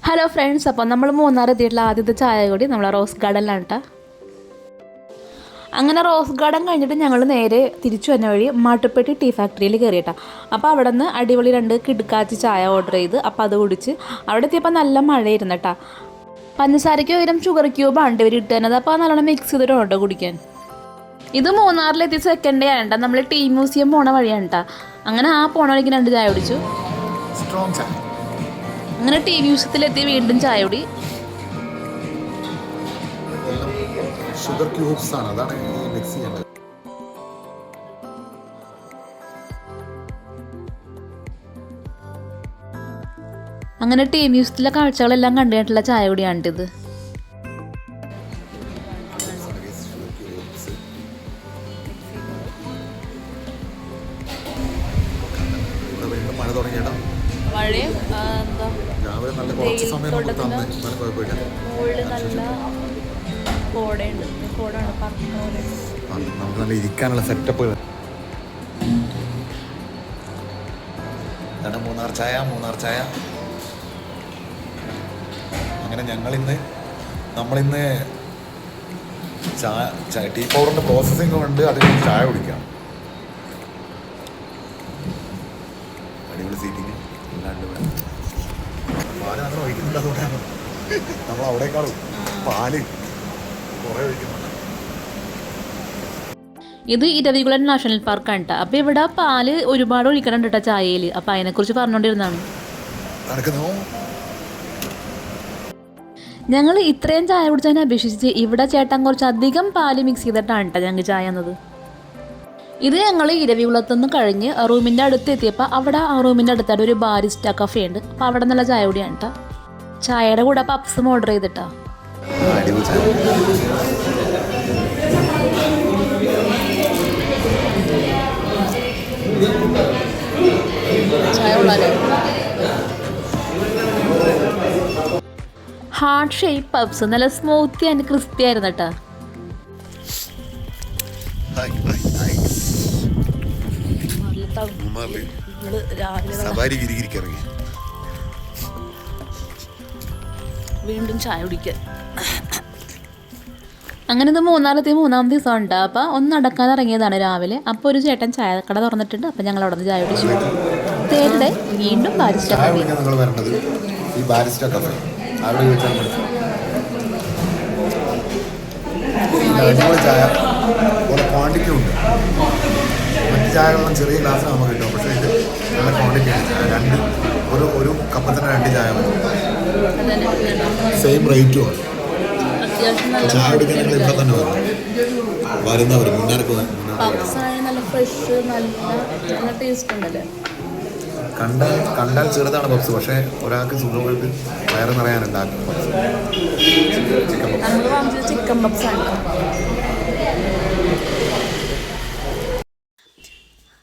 Hello friends, അപ്പോൾ നമ്മൾ മൂന്നാർ എത്തിയിട്ടുള്ള ആദ്യത്തെ ചായ കൂടി നമ്മളെ റോസ് ഗാർഡനിലാണ് കേട്ടോ. അങ്ങനെ റോസ് ഗാർഡൻ കഴിഞ്ഞിട്ട് ഞങ്ങൾ നേരെ തിരിച്ചു വന്ന വഴി മാട്ടുപ്പെട്ടി ടീ ഫാക്ടറിയിൽ കയറിയിട്ടാ. അപ്പോൾ അവിടെ നിന്ന് അടിപൊളി 2 കിടുക്കാച്ചി ചായ ഓർഡർ ചെയ്ത് അപ്പോൾ അത് കുടിച്ച് അവിടെ എത്തിയപ്പോൾ നല്ല മഴയായിരുന്നു കേട്ടോ. പഞ്ചസാരയ്ക്ക് പകരം ഷുഗർ ക്യൂബാണ് ഇവർ ഇട്ട് തന്നത്. അപ്പോൾ നല്ലോണം മിക്സ് ചെയ്തിട്ട് കേട്ടോ കുടിക്കാൻ. ഇത് മൂന്നാറിലെത്തിയ സെക്കൻഡ് ഡേ ആണ്. നമ്മൾ ടീ മ്യൂസിയം പോണ വഴിയാണ് കേട്ടോ. അങ്ങനെ ആ പോണ വഴിക്ക് 2 ചായ കുടിച്ചു. അങ്ങനെ ടീ മ്യൂസിയത്തിലെത്തി വീണ്ടും ചായ കുടി. ഷുഗർ ക്യൂബ്സ് ആണ്, അതാണ് മിക്സ് ചെയ്യേണ്ടത്. അങ്ങനെ ടീ മ്യൂസിയത്തിലെ കാഴ്ചകളെല്ലാം കണ്ടിട്ടുള്ള ചായ കുടിയാണിത്. മഴ തുടങ്ങിയിട്ടാ രാവിലെ നല്ല കുറച്ച് സമയം നമുക്ക് തന്നെ നല്ല കുഴപ്പമില്ല. നമുക്ക് നല്ല ഇരിക്കാനുള്ള സെറ്റപ്പ്. ഇതാണ് മൂന്നാർ ചായ. അങ്ങനെ നമ്മളിന്ന് ടീ പൗഡറിൻ്റെ പ്രോസസ്സിങ് കൊണ്ട് അതിൽ ചായ കുടിക്കാം. അടിപൊളി സീറ്റിങ് ഇല്ലാണ്ട് പാല് അങ്ങനെ ഒഴിക്കുന്നുണ്ട്. അതുകൊണ്ടാണ് നമ്മൾ അവിടേക്കാളും പാല് കുറേ ഒഴിക്കുന്നുണ്ട്. ഇത് ഇരവികുളം നാഷണൽ പാർക്കാണ് കേട്ടോ. അപ്പോൾ ഇവിടെ പാല് ഒരുപാട് ഒഴിക്കണം കേട്ടോ ചായയിൽ. അപ്പോൾ അതിനെക്കുറിച്ച് പറഞ്ഞുകൊണ്ടിരുന്നതാണ്. ഞങ്ങൾ ഇത്രയും ചായ കുടിച്ചതിനെ അപേക്ഷിച്ച് ഇവിടെ ചേട്ടൻ കുറച്ച് അധികം പാല് മിക്സ് ചെയ്തിട്ടാണ് കേട്ടോ ഞങ്ങൾക്ക് ചായ എന്നത്. ഇത് ഞങ്ങൾ ഇരവികുളത്തുനിന്ന് കഴിഞ്ഞ് റൂമിൻ്റെ അടുത്ത് എത്തിയപ്പോൾ അവിടെ ആ റൂമിൻ്റെ അടുത്തായിട്ട് ഒരു ബാരിസ്റ്റ കഫേ ഉണ്ട്. അപ്പോൾ അവിടെ നല്ല ചായ കൂടിയാണ് കേട്ടോ. ചായയുടെ കൂടെ പപ്സും ഓർഡർ ചെയ്തിട്ടാ. ഹാർട്ട് ഷേപ്പ് പപ്സ് നല്ല സ്മൂത്തി ആൻഡ് ക്രിസ്പി ആയിരുന്നു കേട്ടോ. വീണ്ടും ചായ കുടിക്കാൻ. അങ്ങനെ ഇത് മൂന്നാമത്തെ ദിവസം ഉണ്ട്. അപ്പോൾ ഒന്ന് നടക്കാൻ ഇറങ്ങിയതാണ് രാവിലെ. അപ്പോൾ ഒരു ചേട്ടൻ ചായക്കട തുറന്നിട്ടുണ്ട്. അപ്പോൾ ഞങ്ങൾ അവിടെ നിന്ന് ചായ കുടിച്ചു. തേരുടെ വീണ്ടും ബാരിസ്റ്റ കഫേ. ചായ ക്വാണ്ടിറ്റി ഉണ്ട്. മറ്റ് ചായകളെല്ലാം ചെറിയ ഗ്ലാസ്സിൽ നമുക്ക് കിട്ടും. പക്ഷേ ഇത് നല്ല ക്വാണ്ടിറ്റിയാണ്. ഒരു കപ്പിൽ തന്നെ 2 ചായ വരും. സെയിം റേറ്റുമാണ്. ചായ കുടിക്കാൻ ഇവിടെ തന്നെ വരും. വരുന്നവർ മുന്നേർക്ക് കണ്ടാൽ ചെറുതാണ് പപ്സ്. പക്ഷേ ഒരാൾക്ക് സുഖമായിട്ട് വയറ് നിറയാനുണ്ടാക്കും ചിക്കൻ പപ്സ് ആണ്.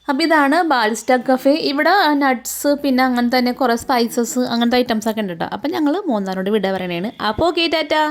അപ്പോൾ ഇതാണ് ബാരിസ്റ്റ കഫേ. ഇവിടെ നട്ട്സ് പിന്നെ അങ്ങനെ തന്നെ കുറേ സ്പൈസസ് അങ്ങനത്തെ ഐറ്റംസൊക്കെ ഉണ്ട് കേട്ടോ. അപ്പം ഞങ്ങൾ മൂന്നാരോട് വിട പറയണേണ്. അപ്പോൾ ഓക്കെ, ടാറ്റാ.